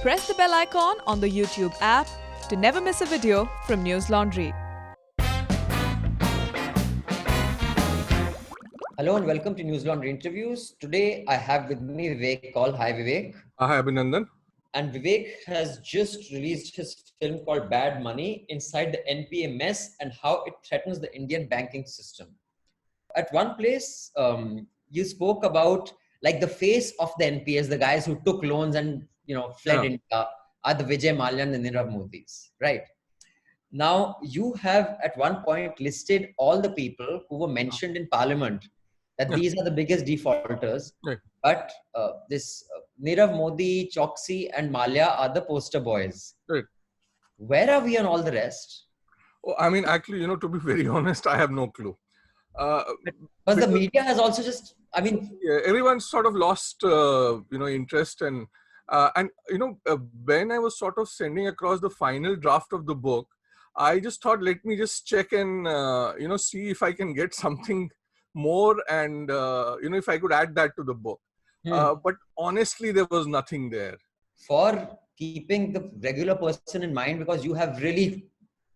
Press the bell icon on the YouTube app to never miss a video from News Laundry. Hello and welcome to News Laundry Interviews. Today I have with me Vivek Kaul. Hi Vivek. Hi Abhinandan. And Vivek has just released his film called Bad Money: Inside the NPA Mess and How It Threatens the Indian Banking System. At one place, you spoke about like the face of the NPAs, the guys who took loans and fled India, are the Vijay Mallya and the Nirav Modis, right? Now you have at one point listed all the people who were mentioned in Parliament that these are the biggest defaulters. Right. But this Nirav Modi, Choksi, and Mallya are the poster boys. Right. Where are we on all the rest? Oh, I mean, actually, to be very honest, I have no clue. Because the media has also just, everyone's sort of lost, interest and when I was sort of sending across the final draft of the book, I just thought, let me just check and see if I can get something more and if I could add that to the book. But honestly, there was nothing there. For keeping the regular person in mind, because you have really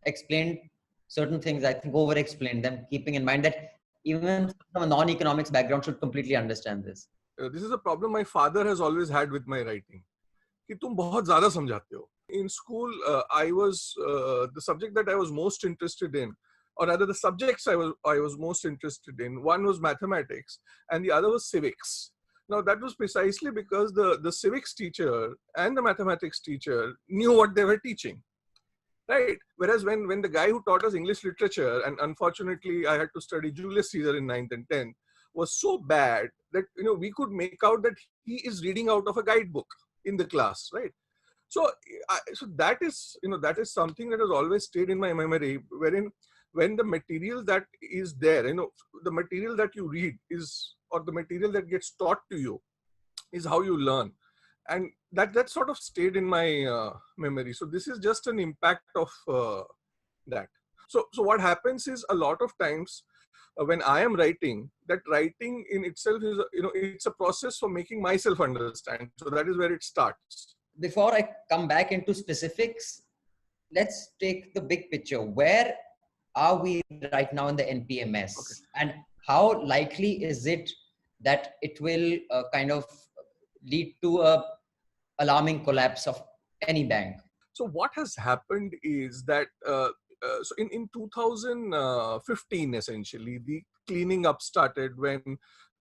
explained certain things, I think over-explained them, keeping in mind that even from a non-economics background should completely understand this. This is a problem my father has always had with my writing. कि तुम बहुत ज़्यादा समझाते हो. In school, the subject that I was most interested in, or rather the subjects I was most interested in, one was mathematics and the other was civics. Now that was precisely because the civics teacher and the mathematics teacher knew what they were teaching. Right. Whereas when the guy who taught us English literature, and unfortunately I had to study Julius Caesar in 9th and 10th, was so bad that we could make out that he is reading out of a guidebook in the class, right? So that is something that has always stayed in my memory. Wherein when the material that is there, the material that you read is, or the material that gets taught to you, is how you learn. And that sort of stayed in my memory. So this is just an impact of that. So what happens is, a lot of times when I am writing, that writing in itself is it's a process for making myself understand. So that is where it starts. Before I come back into specifics, let's take the big picture. Where are we right now in the NPA mess? Okay. And how likely is it that it will kind of lead to a alarming collapse of any bank? So what has happened is that so in 2015, essentially, the cleaning up started when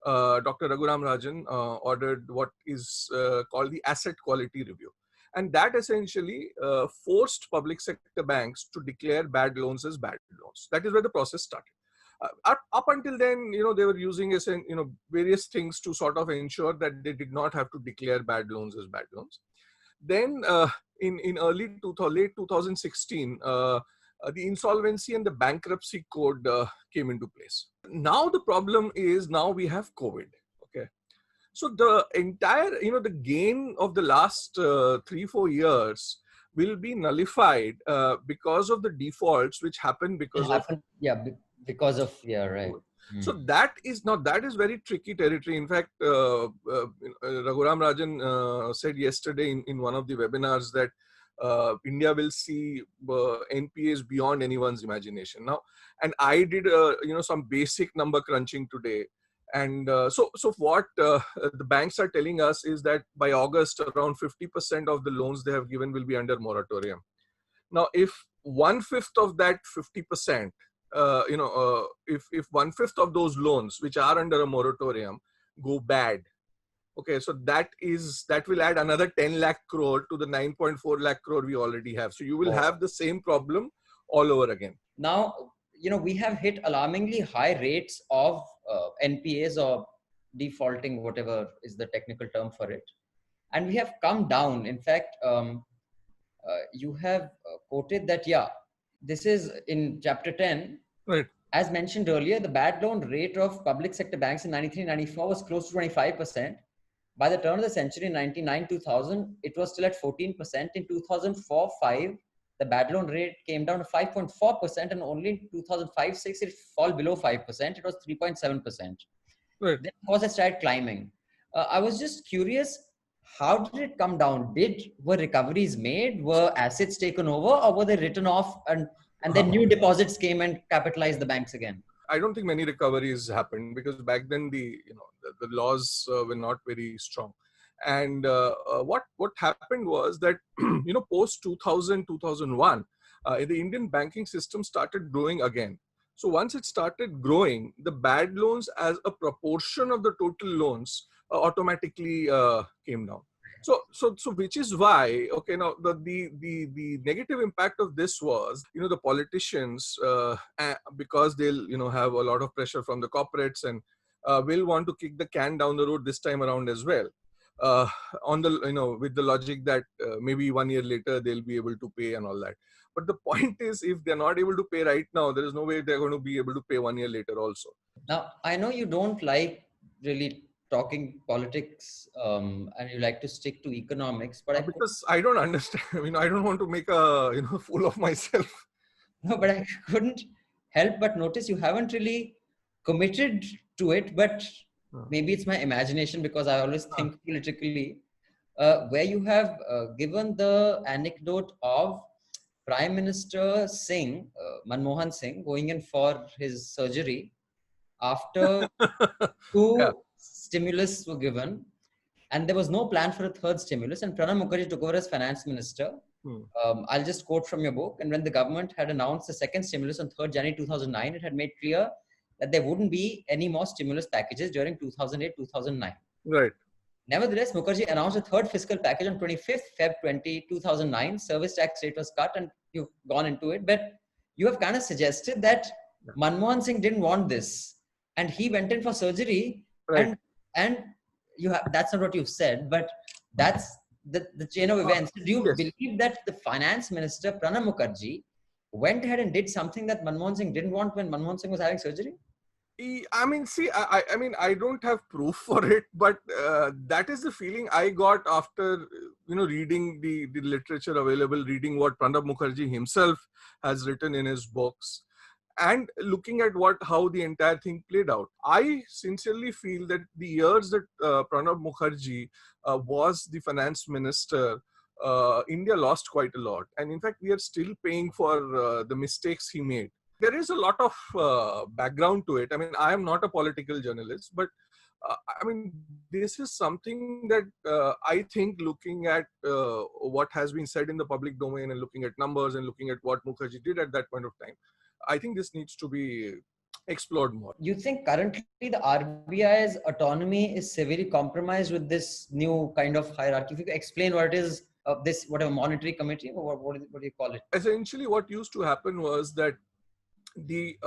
Dr. Raghuram Rajan ordered what is called the asset quality review. And that essentially forced public sector banks to declare bad loans as bad loans. That is where the process started. Up until then, they were using various things to sort of ensure that they did not have to declare bad loans as bad loans. Then in late 2016, the insolvency and the bankruptcy code came into place. Now the problem is, now we have COVID. Okay, so the entire the gain of the last 3-4 years will be nullified because of the defaults which happened because of right. So that is very tricky territory. In fact, Raghuram Rajan said yesterday in one of the webinars that India will see NPAs beyond anyone's imagination now. And I did some basic number crunching today. And so what the banks are telling us is that by August, around 50% of the loans they have given will be under moratorium. Now, if 1/5 of that 50%, if 1/5 of those loans which are under a moratorium go bad, okay, so that will add another 10 lakh crore to the 9.4 lakh crore we already have. So you will have the same problem all over again. Now, we have hit alarmingly high rates of NPAs, or defaulting, whatever is the technical term for it. And we have come down. In fact, you have quoted that, this is in chapter 10. Right. As mentioned earlier, the bad loan rate of public sector banks in 93-94 was close to 25%. By the turn of the century, 99-2000, it was still at 14%. In 2004-5, the bad loan rate came down to 5.4%, and only in 2005-6, it fell below 5%. It was 3.7%. Right. Then, of course, it started climbing. I was just curious, how did it come down? Were recoveries made? Were assets taken over, or were they written off and then new deposits came and capitalized the banks again? I don't think many recoveries happened because back then the laws were not very strong. And what happened was that post 2000 2001, the Indian banking system started growing again. So once it started growing, the bad loans as a proportion of the total loans automatically came down. So which is why, okay, now the negative impact of this was, the politicians, because they'll have a lot of pressure from the corporates and will want to kick the can down the road this time around as well, uh, on the with the logic that maybe 1 year later they'll be able to pay and all that. But the point is, if they're not able to pay right now, there is no way they're going to be able to pay 1 year later also. Now, I know you don't like really talking politics, and you like to stick to economics, but Because I don't understand. I don't want to make a fool of myself. no, but I couldn't help but notice you haven't really committed to it. But maybe it's my imagination because I always think politically. Where you have given the anecdote of Prime Minister Singh, Manmohan Singh, going in for his surgery after two stimulus were given, and there was no plan for a third stimulus, and Pranab Mukherjee took over as finance minister. I'll just quote from your book. And when the government had announced the second stimulus on 3rd January 2009, it had made clear that there wouldn't be any more stimulus packages during 2008-2009. Right. Nevertheless, Mukherjee announced a third fiscal package on 25th Feb 2009. Service tax rate was cut, and you've gone into it. But you have kind of suggested that Manmohan Singh didn't want this, and he went in for surgery. Right. And that's not what you've said, but that's the chain of events. Do you believe that the finance minister Pranab Mukherjee went ahead and did something that Manmohan Singh didn't want when Manmohan Singh was having surgery? I mean, see, I don't have proof for it, but that is the feeling I got after, reading the literature available, reading what Pranab Mukherjee himself has written in his books, and looking at how the entire thing played out. I sincerely feel that the years that Pranab Mukherjee was the finance minister, India lost quite a lot. And in fact, we are still paying for the mistakes he made. There is a lot of background to it. I mean, I am not a political journalist, but this is something that I think, looking at what has been said in the public domain and looking at numbers and looking at what Mukherjee did at that point of time, I think this needs to be explored more. You think currently the RBI's autonomy is severely compromised with this new kind of hierarchy? If you could explain what it is, this whatever monetary committee, or what do you call it? Essentially, what used to happen was that the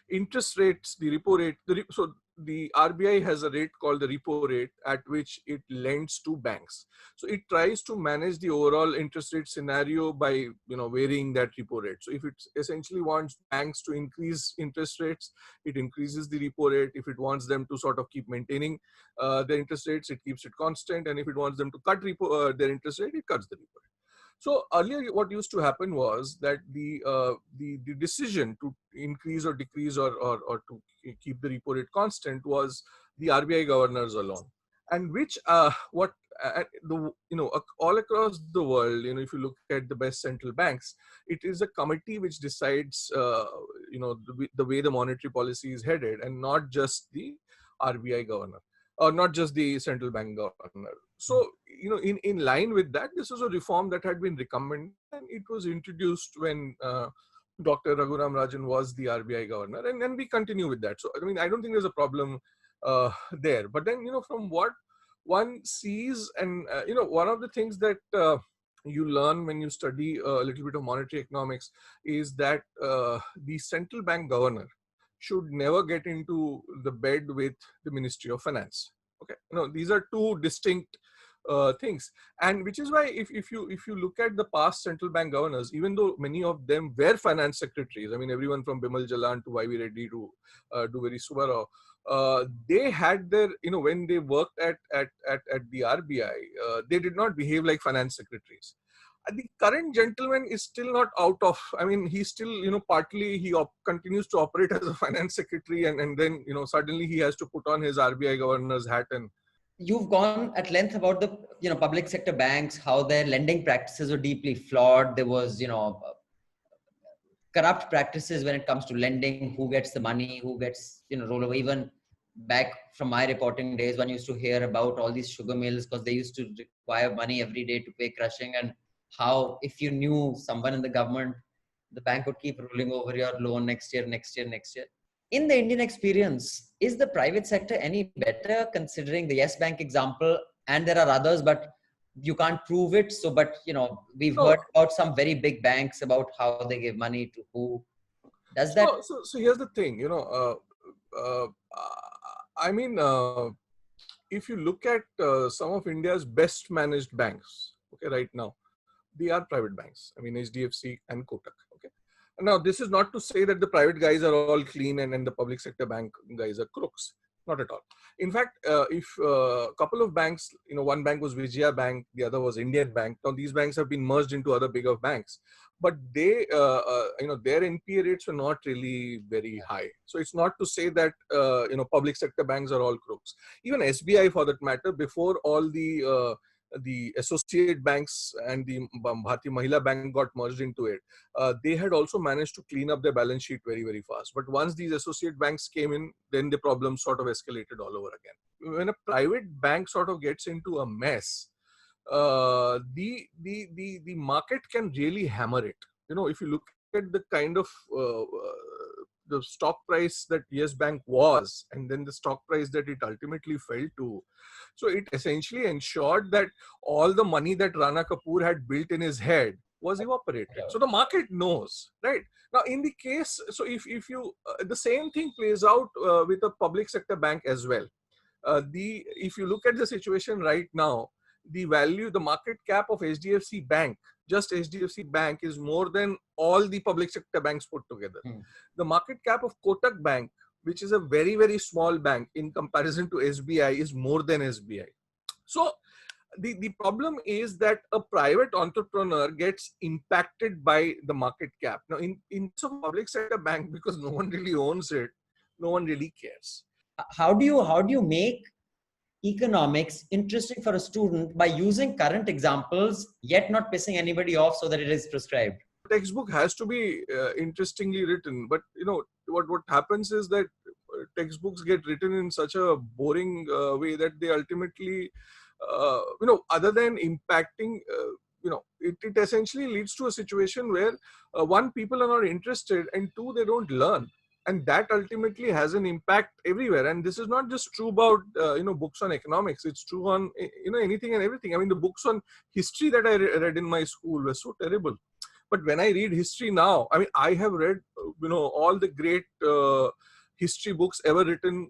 interest rates, the repo rate, so the RBI has a rate called the repo rate at which it lends to banks. So it tries to manage the overall interest rate scenario by varying that repo rate. So if it essentially wants banks to increase interest rates, it increases the repo rate. If it wants them to sort of keep maintaining their interest rates, it keeps it constant. And if it wants them to cut their interest rate, it cuts the repo rate. So earlier, what used to happen was that the decision to increase or decrease or to keep the repo rate constant was the RBI governors alone, and which all across the world, if you look at the best central banks, it is a committee which decides the way the monetary policy is headed, and not just the RBI governor, or not just the central bank governor. So, in line with that, this was a reform that had been recommended, and it was introduced when Dr. Raghuram Rajan was the RBI governor, and then we continue with that. So, I mean, I don't think there's a problem there. But then, from what one sees, and, one of the things that you learn when you study a little bit of monetary economics is that the central bank governor should never get into the bed with the Ministry of Finance. Okay, these are two distinct things, and which is why if you look at the past central bank governors, even though many of them were finance secretaries, I mean, everyone from Bimal Jalan to Y.V. Reddy to Duveri Subbarao, they had their, when they worked at the RBI, they did not behave like finance secretaries. The current gentleman is still not out of, I mean, he's still, partly he continues to operate as a finance secretary, and then, suddenly he has to put on his RBI governor's hat and you've gone at length about the public sector banks, how their lending practices were deeply flawed. There was corrupt practices when it comes to lending, who gets the money, who gets rollover. Even back from my reporting days, one used to hear about all these sugar mills because they used to require money every day to pay crushing, and how if you knew someone in the government, the bank would keep rolling over your loan next year. In the Indian experience, is the private sector any better, considering the Yes Bank example? And there are others, but you can't prove it. So, but we've heard about some very big banks about how they give money to who. Does that? So here's the thing, I mean, if you look at some of India's best managed banks, okay, right now, they are private banks. I mean, HDFC and Kotak. Okay. Now, this is not to say that the private guys are all clean and the public sector bank guys are crooks. Not at all. In fact, if a couple of banks, one bank was Vijaya Bank, the other was Indian Bank. Now, these banks have been merged into other bigger banks, but they, their NPA rates were not really very high. So it's not to say that, public sector banks are all crooks. Even SBI, for that matter, before all the associate banks and the Bharti Mahila Bank got merged into it, they had also managed to clean up their balance sheet very, very fast. But once these associate banks came in, then the problem sort of escalated all over again. When a private bank sort of gets into a mess, the market can really hammer it. If you look at the kind of the stock price that Yes Bank was, and then the stock price that it ultimately fell to. So it essentially ensured that all the money that Rana Kapoor had built in his head was evaporated. So the market knows, right? Now, in the case, so if you, the same thing plays out with a public sector bank as well. If you look at the situation right now, the market cap of HDFC Bank, just HDFC Bank, is more than all the public sector banks put together. The market cap of Kotak Bank, which is a very, very small bank in comparison to SBI, is more than SBI. So the problem is that a private entrepreneur gets impacted by the market cap. Now, in some public sector bank, because no one really owns it, no one really cares. How do you make economics interesting for a student by using current examples, yet not pissing anybody off so that it is prescribed? Textbook has to be interestingly written, but what happens is that textbooks get written in such a boring way that they ultimately, other than impacting, it essentially leads to a situation where one, people are not interested, and two, they don't learn. And that ultimately has an impact everywhere. And this is not just true about, books on economics. It's true on, anything and everything. I mean, the books on history that I read in my school were so terrible. But when I read history now, I mean, I have read, all the great history books ever written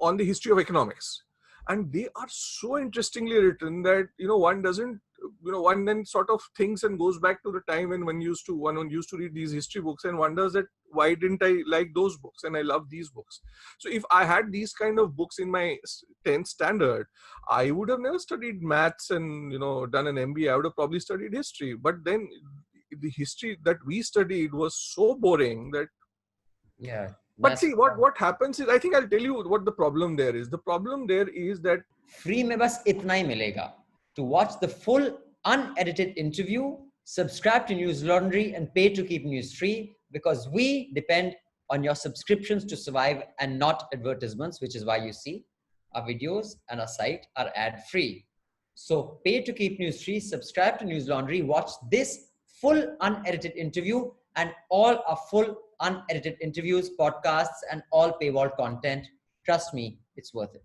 on the history of economics. And they are so interestingly written that, one doesn't, one then sort of thinks and goes back to the time when one used to read these history books and wonders that why didn't I like those books, and I love these books. So if I had these kind of books in my 10th standard, I would have never studied maths and, done an MBA. I would have probably studied history. But then the history that we studied was so boring that. Yeah. But see, what happens is, I think I'll tell you what the problem there is. The problem there is that free mein bas itna hi milega. To watch the full unedited interview, subscribe to News Laundry and pay to keep news free, because we depend on your subscriptions to survive and not advertisements, which is why you see our videos and our site are ad free. So pay to keep news free, subscribe to News Laundry, watch this full unedited interview and all our full unedited interviews, podcasts, and all paywall content. Trust me, it's worth it.